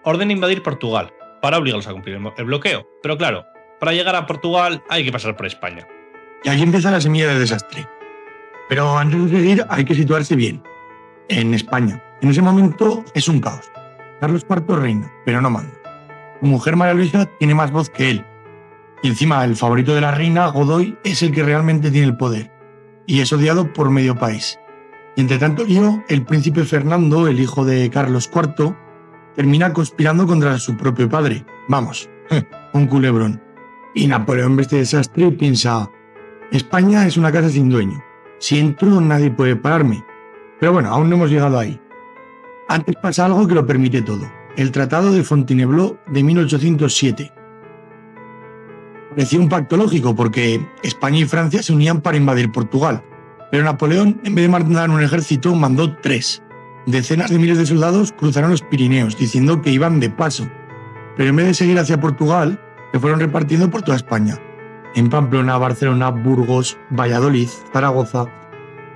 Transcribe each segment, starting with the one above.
ordena invadir Portugal para obligarlos a cumplir el bloqueo. Pero claro, para llegar a Portugal hay que pasar por España. Y aquí empieza la semilla del desastre. Pero antes de seguir hay que situarse bien. En España, en ese momento es un caos. Carlos IV reina, pero no manda. Su mujer María Luisa tiene más voz que él. Y encima el favorito de la reina, Godoy, es el que realmente tiene el poder. Y es odiado por medio país. Y entre tanto lío, el príncipe Fernando, el hijo de Carlos IV, termina conspirando contra su propio padre. Vamos, un culebrón. Y Napoleón ve este desastre y piensa: España es una casa sin dueño. Si entro, nadie puede pararme. Pero bueno, aún no hemos llegado ahí. Antes pasa algo que lo permite todo. El Tratado de Fontainebleau de 1807. Parecía un pacto lógico porque España y Francia se unían para invadir Portugal. Pero Napoleón, en vez de mandar un ejército, mandó 3. Decenas de miles de soldados cruzaron los Pirineos, diciendo que iban de paso. Pero en vez de seguir hacia Portugal, se fueron repartiendo por toda España. En Pamplona, Barcelona, Burgos, Valladolid, Zaragoza.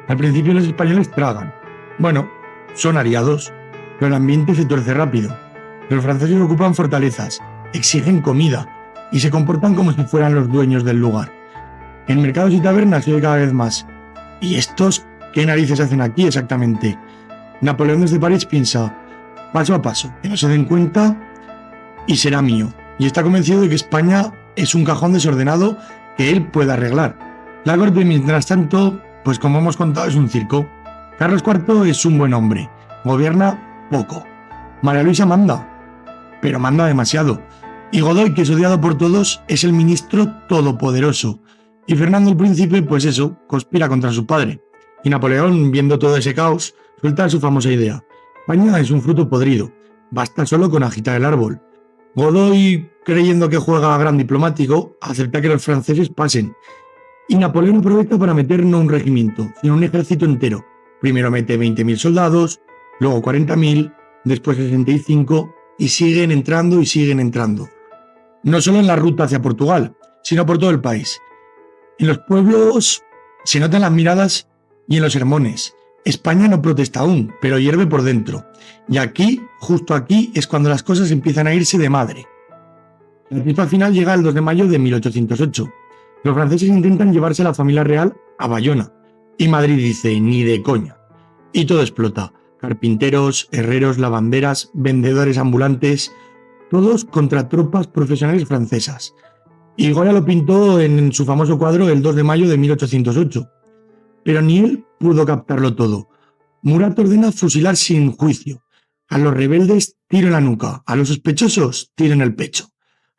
Al principio los españoles tragan. Bueno, son aliados, pero el ambiente se tuerce rápido. Los franceses ocupan fortalezas, exigen comida y se comportan como si fueran los dueños del lugar. En mercados y tabernas se oye cada vez más: ¿y estos qué narices hacen aquí exactamente? Napoleón desde París piensa: paso a paso, que no se den cuenta y será mío. Y está convencido de que España es un cajón desordenado que él puede arreglar. La corte, mientras tanto, pues como hemos contado, es un circo. Carlos IV es un buen hombre, gobierna poco. María Luisa manda, pero manda demasiado. Y Godoy, que es odiado por todos, es el ministro todopoderoso. Y Fernando el Príncipe, pues eso, conspira contra su padre. Y Napoleón, viendo todo ese caos, suelta su famosa idea: España es un fruto podrido, basta solo con agitar el árbol. Godoy, creyendo que juega a gran diplomático, acepta que los franceses pasen. Y Napoleón aprovecha para meter no un regimiento, sino un ejército entero. Primero mete 20.000 soldados, luego 40.000, después 65, y siguen entrando y siguen entrando. No solo en la ruta hacia Portugal, sino por todo el país. En los pueblos se notan las miradas y en los sermones. España no protesta aún, pero hierve por dentro. Y aquí, justo aquí, es cuando las cosas empiezan a irse de madre. La chispa final llega el 2 de mayo de 1808. Los franceses intentan llevarse a la familia real a Bayona. Y Madrid dice: ni de coña. Y todo explota. Carpinteros, herreros, lavanderas, vendedores ambulantes, todos contra tropas profesionales francesas. Y Goya lo pintó en su famoso cuadro el 2 de mayo de 1808. Pero ni él pudo captarlo todo. Murat ordena fusilar sin juicio. A los rebeldes tiro en la nuca, a los sospechosos tiro en el pecho.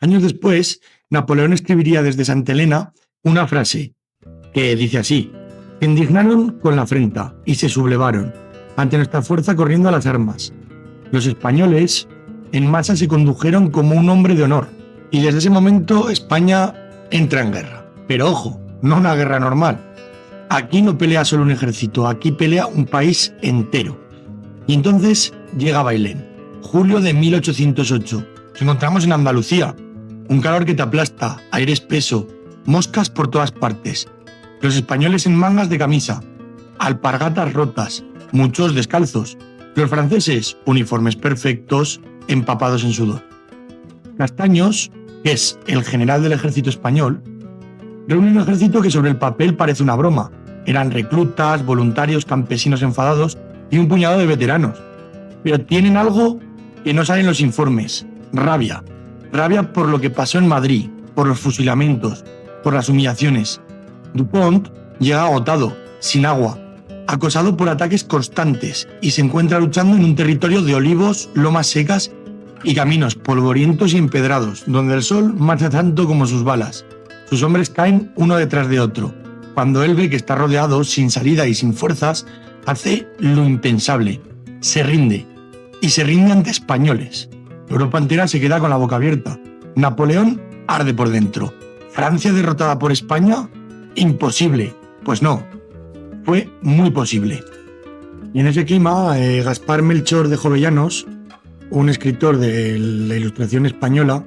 Años después, Napoleón escribiría desde Santa Elena una frase que dice así: se indignaron con la afrenta y se sublevaron ante nuestra fuerza corriendo a las armas. Los españoles en masa se condujeron como un hombre de honor y desde ese momento España entra en guerra. Pero ojo, no una guerra normal. Aquí no pelea solo un ejército, aquí pelea un país entero. Y entonces llega Bailén, julio de 1808. Nos encontramos en Andalucía. Un calor que te aplasta, aire espeso, moscas por todas partes. Los españoles en mangas de camisa, alpargatas rotas, muchos descalzos. Los franceses, uniformes perfectos, empapados en sudor. Castaños, que es el general del ejército español, reúne un ejército que sobre el papel parece una broma. Eran reclutas, voluntarios, campesinos enfadados y un puñado de veteranos. Pero tienen algo que no sale en los informes: rabia. Rabia por lo que pasó en Madrid, por los fusilamientos, por las humillaciones. Dupont llega agotado, sin agua, acosado por ataques constantes y se encuentra luchando en un territorio de olivos, lomas secas y caminos polvorientos y empedrados, donde el sol marcha tanto como sus balas. Sus hombres caen uno detrás de otro. Cuando él ve que está rodeado, sin salida y sin fuerzas, hace lo impensable: se rinde. Y se rinde ante españoles. Europa entera se queda con la boca abierta. Napoleón arde por dentro. ¿Francia derrotada por España? Imposible. Pues no, fue muy posible. Y en ese clima, Gaspar Melchor de Jovellanos, un escritor de la Ilustración española,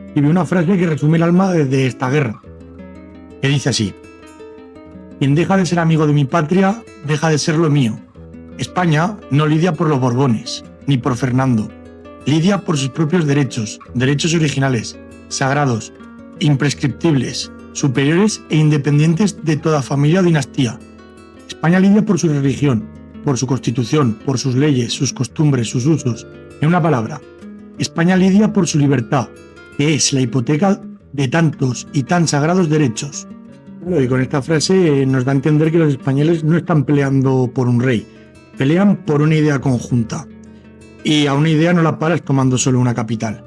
escribió una frase que resume el alma de esta guerra, que dice así: quien deja de ser amigo de mi patria, deja de ser lo mío. España no lidia por los Borbones, ni por Fernando. lidia por sus propios derechos, derechos originales, sagrados, imprescriptibles, superiores e independientes de toda familia o dinastía. España lidia por su religión, por su constitución, por sus leyes, sus costumbres, sus usos. En una palabra, España lidia por su libertad, que es la hipoteca de tantos y tan sagrados derechos. Claro, y con esta frase nos da a entender que los españoles no están peleando por un rey, pelean por una idea conjunta. Y a una idea no la paras tomando solo una capital.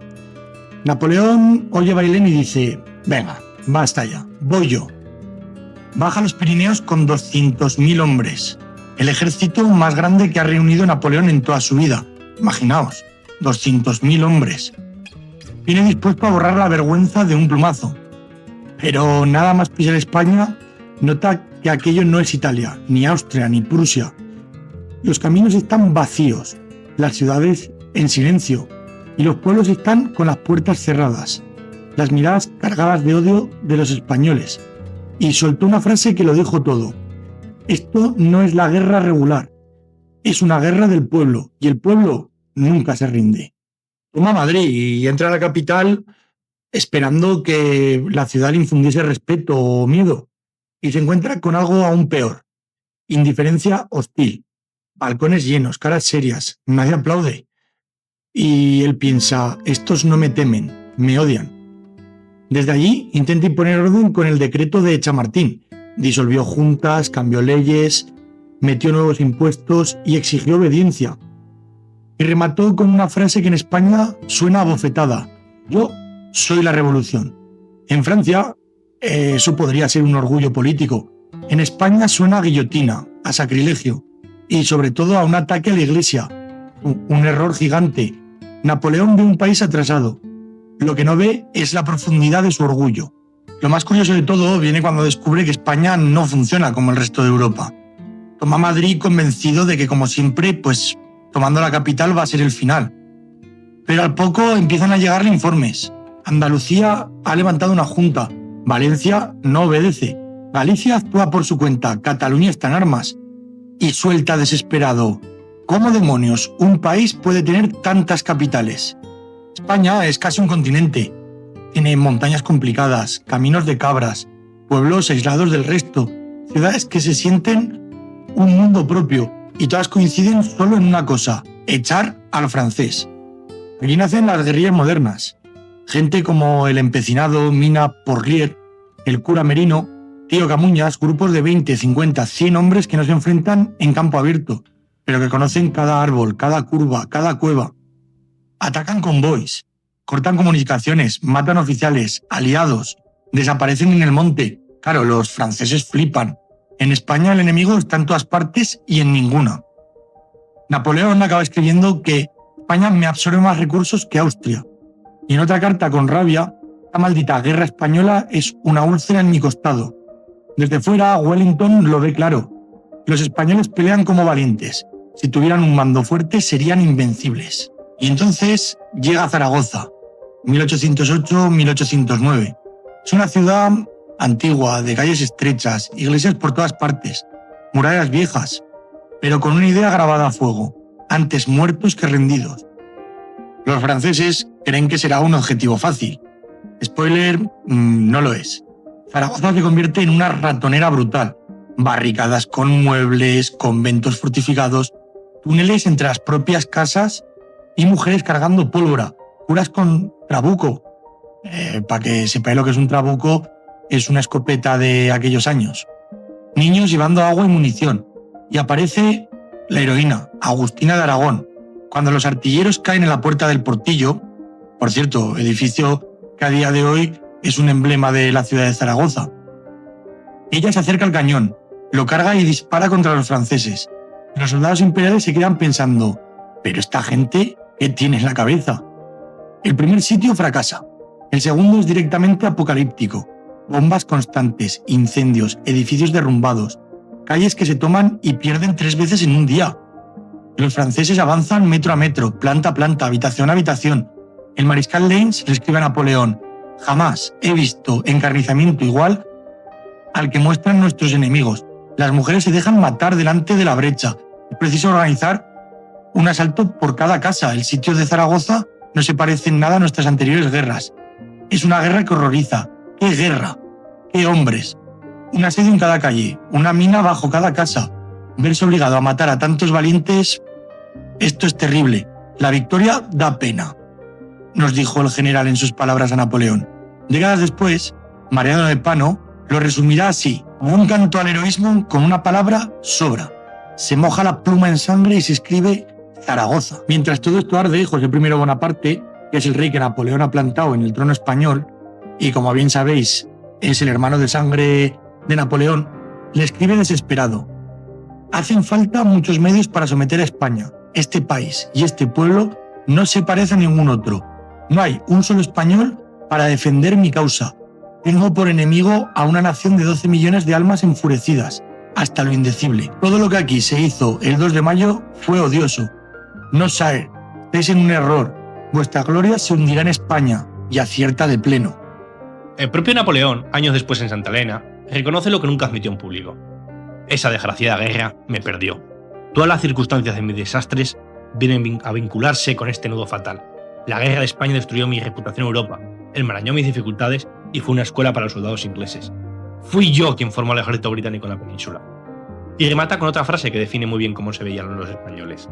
Napoleón oye a Bailén y dice: venga, basta ya, voy yo. Baja a los Pirineos con 200.000 hombres, el ejército más grande que ha reunido Napoleón en toda su vida. Imaginaos, 200.000 hombres. Viene dispuesto a borrar la vergüenza de un plumazo. Pero nada más pisar España, nota que aquello no es Italia, ni Austria, ni Prusia. Los caminos están vacíos, las ciudades en silencio, y los pueblos están con las puertas cerradas, las miradas cargadas de odio de los españoles. Y soltó una frase que lo dijo todo: esto no es la guerra regular, es una guerra del pueblo, y el pueblo nunca se rinde. Toma Madrid y entra a la capital esperando que la ciudad le infundiese respeto o miedo, y se encuentra con algo aún peor: indiferencia hostil, balcones llenos, caras serias, nadie aplaude. Y él piensa: estos no me temen, me odian. Desde allí intenta imponer orden con el decreto de Chamartín. Disolvió juntas, cambió leyes, metió nuevos impuestos y exigió obediencia. Y remató con una frase que en España suena a bofetada: yo soy la revolución. En Francia eso podría ser un orgullo político. En España suena a guillotina, a sacrilegio y sobre todo a un ataque a la Iglesia. Un error gigante. Napoleón ve un país atrasado. Lo que no ve es la profundidad de su orgullo. Lo más curioso de todo viene cuando descubre que España no funciona como el resto de Europa. Toma Madrid convencido de que, como siempre, pues tomando la capital va a ser el final. Pero al poco empiezan a llegarle informes. Andalucía ha levantado una junta. Valencia no obedece. Galicia actúa por su cuenta. Cataluña está en armas. Y suelta desesperado: ¿cómo demonios un país puede tener tantas capitales? España es casi un continente. Tiene montañas complicadas, caminos de cabras, pueblos aislados del resto, ciudades que se sienten un mundo propio, y todas coinciden solo en una cosa: echar al francés. Aquí nacen las guerrillas modernas. Gente como el empecinado Mina Porlier, el cura Merino, Tío Camuñas, grupos de 20, 50, 100 hombres que no se enfrentan en campo abierto, pero que conocen cada árbol, cada curva, cada cueva. Atacan convoys, cortan comunicaciones, matan oficiales, aliados, desaparecen en el monte. Claro, los franceses flipan. En España el enemigo está en todas partes y en ninguna. Napoleón acaba escribiendo que España me absorbe más recursos que Austria. Y en otra carta, con rabia: esta maldita guerra española es una úlcera en mi costado. Desde fuera, Wellington lo ve claro. Los españoles pelean como valientes. Si tuvieran un mando fuerte, serían invencibles. Y entonces llega a Zaragoza, 1808-1809. Es una ciudad antigua, de calles estrechas, iglesias por todas partes, murallas viejas, pero con una idea grabada a fuego: antes muertos que rendidos. Los franceses creen que será un objetivo fácil. Spoiler, no lo es. Zaragoza se convierte en una ratonera brutal. Barricadas con muebles, conventos fortificados, túneles entre las propias casas y mujeres cargando pólvora, curas con trabuco. Para que sepáis lo que es un trabuco, es una escopeta de aquellos años. Niños llevando agua y munición. Y aparece la heroína, Agustina de Aragón, cuando los artilleros caen en la puerta del Portillo. Por cierto, edificio que a día de hoy es un emblema de la ciudad de Zaragoza. Ella se acerca al cañón, lo carga y dispara contra los franceses. Los soldados imperiales se quedan pensando: ¿pero esta gente qué tiene en la cabeza? El primer sitio fracasa. El segundo es directamente apocalíptico. Bombas constantes, incendios, edificios derrumbados, calles que se toman y pierden 3 veces en un día. Los franceses avanzan metro a metro, planta a planta, habitación a habitación. El mariscal Lannes le escribe a Napoleón: jamás he visto encarnizamiento igual al que muestran nuestros enemigos. Las mujeres se dejan matar delante de la brecha. Es preciso organizar un asalto por cada casa. El sitio de Zaragoza no se parece en nada a nuestras anteriores guerras. Es una guerra que horroriza. ¡Qué guerra! ¡Qué hombres! Un asedio en cada calle, una mina bajo cada casa. Verse obligado a matar a tantos valientes... Esto es terrible. La victoria da pena, nos dijo el general en sus palabras a Napoleón. Décadas después, Mariano de Pano lo resumirá así: un canto al heroísmo con una palabra sobra. Se moja la pluma en sangre y se escribe Zaragoza. Mientras todo esto arde, José I Bonaparte, que es el rey que Napoleón ha plantado en el trono español, y como bien sabéis, es el hermano de sangre de Napoleón, le escribe desesperado: hacen falta muchos medios para someter a España. Este país y este pueblo no se parece a ningún otro. No hay un solo español para defender mi causa. Tengo por enemigo a una nación de 12 millones de almas enfurecidas, hasta lo indecible. Todo lo que aquí se hizo el 2 de mayo fue odioso. No sabe, estáis en un error. Vuestra gloria se hundirá en España, y acierta de pleno. El propio Napoleón, años después en Santa Elena, reconoce lo que nunca admitió en público. Esa desgraciada guerra me perdió. Todas las circunstancias de mis desastres vienen a vincularse con este nudo fatal. La guerra de España destruyó mi reputación en Europa, enmarañó mis dificultades y fue una escuela para los soldados ingleses. Fui yo quien formó el ejército británico en la península. Y remata con otra frase que define muy bien cómo se veían los españoles.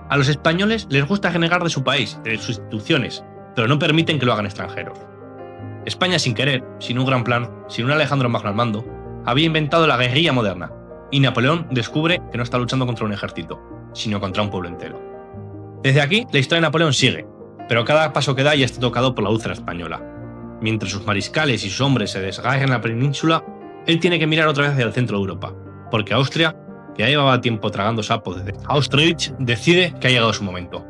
A los españoles les gusta renegar de su país, de sus instituciones, pero no permiten que lo hagan extranjeros. España, sin querer, sin un gran plan, sin un Alejandro Magno al mando, había inventado la guerrilla moderna, y Napoleón descubre que no está luchando contra un ejército, sino contra un pueblo entero. Desde aquí, la historia de Napoleón sigue, pero cada paso que da ya está tocado por la úlcera española. Mientras sus mariscales y sus hombres se desgarran en la península, él tiene que mirar otra vez hacia el centro de Europa, porque Austria, que ya llevaba tiempo tragando sapos desde Austerlitz, decide que ha llegado su momento.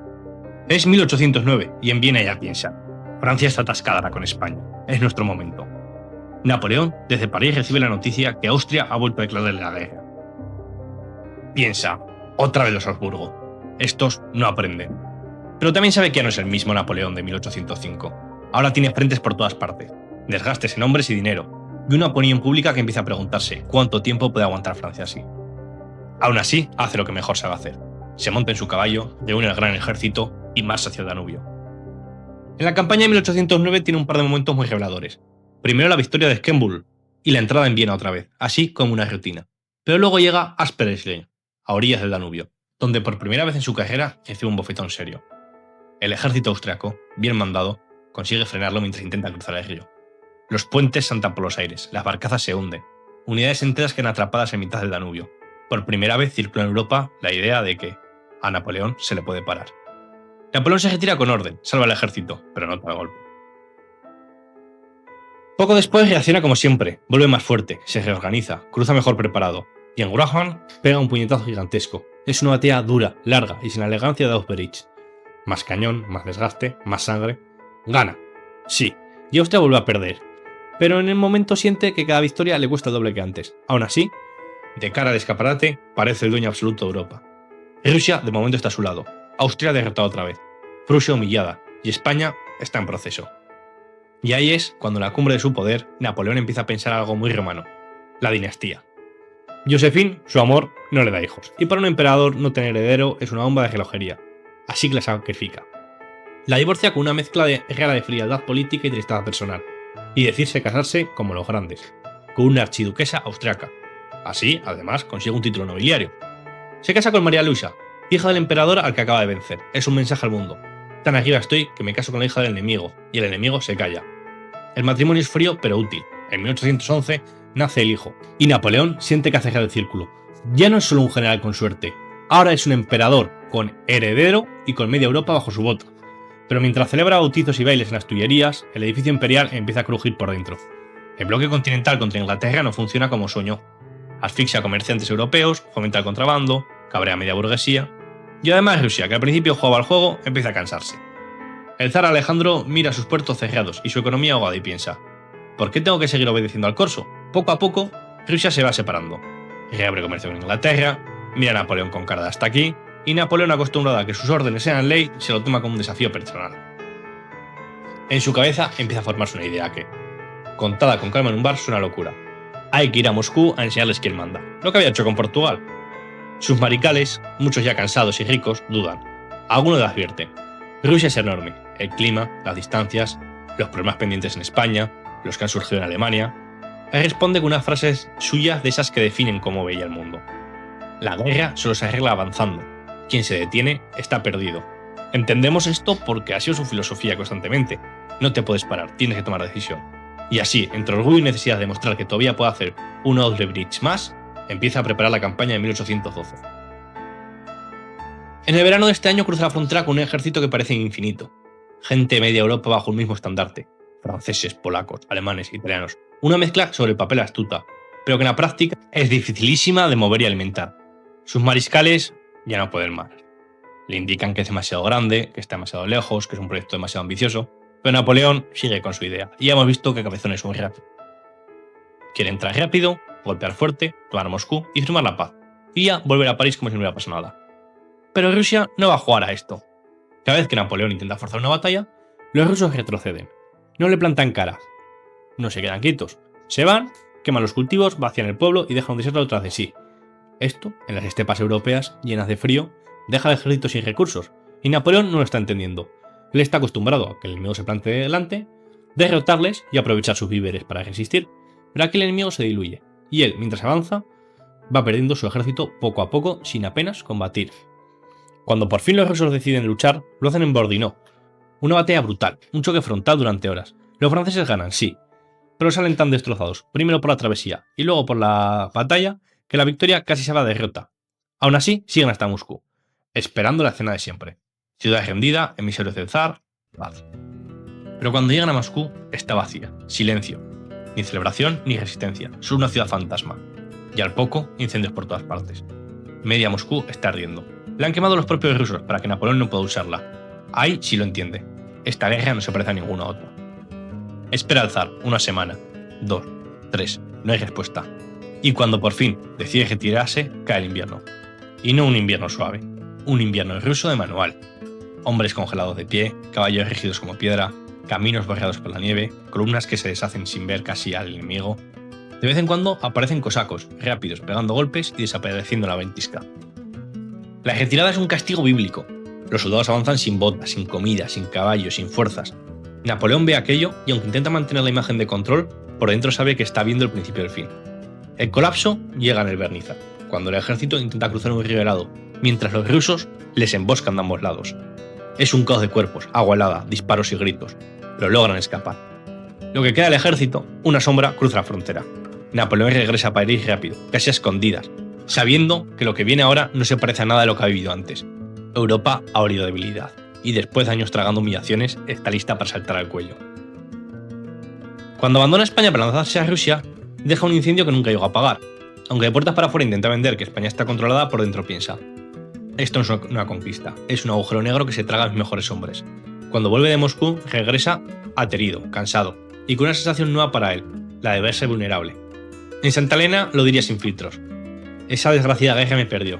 Es 1809 y en Viena ya piensa: Francia está atascada con España, es nuestro momento. Napoleón, desde París, recibe la noticia que Austria ha vuelto a declararle la guerra. Piensa: otra vez los Habsburgo. Estos no aprenden. Pero también sabe que ya no es el mismo Napoleón de 1805. Ahora tiene frentes por todas partes, desgastes en hombres y dinero, y una opinión pública que empieza a preguntarse cuánto tiempo puede aguantar Francia así. Aún así, hace lo que mejor sabe hacer. Se monta en su caballo, reúne el gran ejército y marcha hacia el Danubio. En la campaña de 1809 tiene un par de momentos muy reveladores. Primero la victoria de Schönbrunn y la entrada en Viena otra vez, así como una rutina. Pero luego llega Aspersley, a orillas del Danubio, donde por primera vez en su carrera recibe un bofetón serio. El ejército austriaco, bien mandado, consigue frenarlo mientras intenta cruzar el río. Los puentes saltan por los aires, las barcazas se hunden, unidades enteras quedan atrapadas en mitad del Danubio. Por primera vez circula en Europa la idea de que a Napoleón se le puede parar. Napoleón se retira con orden, salva al ejército, pero no da golpe. Poco después reacciona como siempre, vuelve más fuerte, se reorganiza, cruza mejor preparado, y en Graham pega un puñetazo gigantesco. Es una batalla dura, larga y sin la elegancia de Austerlitz. Más cañón, más desgaste, más sangre. Gana. Sí, y Austria vuelve a perder. Pero en el momento siente que cada victoria le cuesta el doble que antes. Aún así, de cara al escaparate, parece el dueño absoluto de Europa. Rusia de momento está a su lado. Austria derrotada otra vez. Prusia humillada. Y España está en proceso. Y ahí es cuando en la cumbre de su poder, Napoleón empieza a pensar algo muy romano. La dinastía. Josephine, su amor, no le da hijos. Y para un emperador no tener heredero es una bomba de relojería. Así que la sacrifica. La divorcia con una mezcla de rara de frialdad política y tristeza personal. Y decirse casarse como los grandes. Con una archiduquesa austriaca. Así, además, consigue un título nobiliario. Se casa con María Luisa, hija del emperador al que acaba de vencer. Es un mensaje al mundo. Tan arriba estoy que me caso con la hija del enemigo, y el enemigo se calla. El matrimonio es frío pero útil. En 1811 nace el hijo, y Napoleón siente que ha cerrado el círculo. Ya no es solo un general con suerte, ahora es un emperador con heredero y con media Europa bajo su bota. Pero mientras celebra bautizos y bailes en las Tullerías, el edificio imperial empieza a crujir por dentro. El bloque continental contra Inglaterra no funciona como soñó. Asfixia a comerciantes europeos, fomenta el contrabando, cabrea a media burguesía. Y además Rusia, que al principio jugaba al juego, empieza a cansarse. El zar Alejandro mira sus puertos cerrados y su economía ahogada y piensa: ¿por qué tengo que seguir obedeciendo al corso? Poco a poco, Rusia se va separando. Reabre comercio con Inglaterra, mira a Napoleón con cara de hasta aquí, y Napoleón, acostumbrado a que sus órdenes sean ley, se lo toma como un desafío personal. En su cabeza empieza a formarse una idea que, contada con calma en un bar, es una locura. Hay que ir a Moscú a enseñarles quién manda, lo que había hecho con Portugal. Sus maricales, muchos ya cansados y ricos, dudan. Alguno le advierte: Rusia es enorme, el clima, las distancias, los problemas pendientes en España, los que han surgido en Alemania. Él responde con unas frases suyas de esas que definen cómo veía el mundo. La guerra solo se arregla avanzando. Quien se detiene está perdido. Entendemos esto porque ha sido su filosofía constantemente. No te puedes parar, tienes que tomar decisión. Y así, entre orgullo y necesidad de demostrar que todavía puede hacer un Odebrecht más, empieza a preparar la campaña de 1812. En el verano de este año cruza la frontera con un ejército que parece infinito. Gente de media Europa bajo el mismo estandarte. Franceses, polacos, alemanes, italianos. Una mezcla sobre el papel astuta, pero que en la práctica es dificilísima de mover y alimentar. Sus mariscales ya no pueden más. Le indican que es demasiado grande, que está demasiado lejos, que es un proyecto demasiado ambicioso, pero Napoleón sigue con su idea, y ya hemos visto que cabezón es muy rápido. Quiere entrar rápido, golpear fuerte, tomar Moscú y firmar la paz, y ya volver a París como si no hubiera pasado nada. Pero Rusia no va a jugar a esto. Cada vez que Napoleón intenta forzar una batalla, los rusos retroceden. No le plantan cara. No se quedan quietos. Se van, queman los cultivos, vacían el pueblo y dejan un desierto tras de sí. Esto, en las estepas europeas llenas de frío, deja al ejército sin recursos, y Napoleón no lo está entendiendo. Él está acostumbrado a que el enemigo se plantee delante, derrotarles y aprovechar sus víveres para resistir, pero aquí el enemigo se diluye, y él, mientras avanza, va perdiendo su ejército poco a poco sin apenas combatir. Cuando por fin los rusos deciden luchar, lo hacen en Borodino. Una batalla brutal, un choque frontal durante horas. Los franceses ganan, sí, pero salen tan destrozados, primero por la travesía y luego por la batalla, que la victoria casi se va a derrota. Aún así, siguen hasta Moscú, esperando la escena de siempre. Ciudad rendida, emisarios del zar, paz. Pero cuando llegan a Moscú, está vacía, silencio. Ni celebración ni resistencia, solo una ciudad fantasma. Y al poco, incendios por todas partes. Media Moscú está ardiendo. La han quemado los propios rusos para que Napoleón no pueda usarla. Ahí sí lo entiende. Esta guerra no se parece a ninguna otra. Espera al zar una semana, 2, 3, no hay respuesta. Y cuando por fin decide retirarse, cae el invierno. Y no un invierno suave, un invierno ruso de manual. Hombres congelados de pie, caballos rígidos como piedra, caminos borrados por la nieve, columnas que se deshacen sin ver casi al enemigo. De vez en cuando aparecen cosacos, rápidos, pegando golpes y desapareciendo en la ventisca. La retirada es un castigo bíblico. Los soldados avanzan sin botas, sin comida, sin caballos, sin fuerzas. Napoleón ve aquello y aunque intenta mantener la imagen de control, por dentro sabe que está viendo el principio del fin. El colapso llega en el Berniza, cuando el ejército intenta cruzar un río helado, mientras los rusos les emboscan de ambos lados. Es un caos de cuerpos, agua helada, disparos y gritos, pero logran escapar. Lo que queda del ejército, una sombra, cruza la frontera. Napoleón regresa a París rápido, casi a escondidas, sabiendo que lo que viene ahora no se parece a nada de lo que ha vivido antes. Europa ha olido debilidad, y después de años tragando humillaciones, está lista para saltar al cuello. Cuando abandona España para lanzarse a Rusia, deja un incendio que nunca llegó a apagar. Aunque de puertas para afuera intenta vender que España está controlada, por dentro piensa: esto no es una conquista, es un agujero negro que se traga a los mejores hombres. Cuando vuelve de Moscú, regresa aterido, cansado, y con una sensación nueva para él, la de verse vulnerable. En Santa Elena lo diría sin filtros: esa desgraciada guerra me perdió.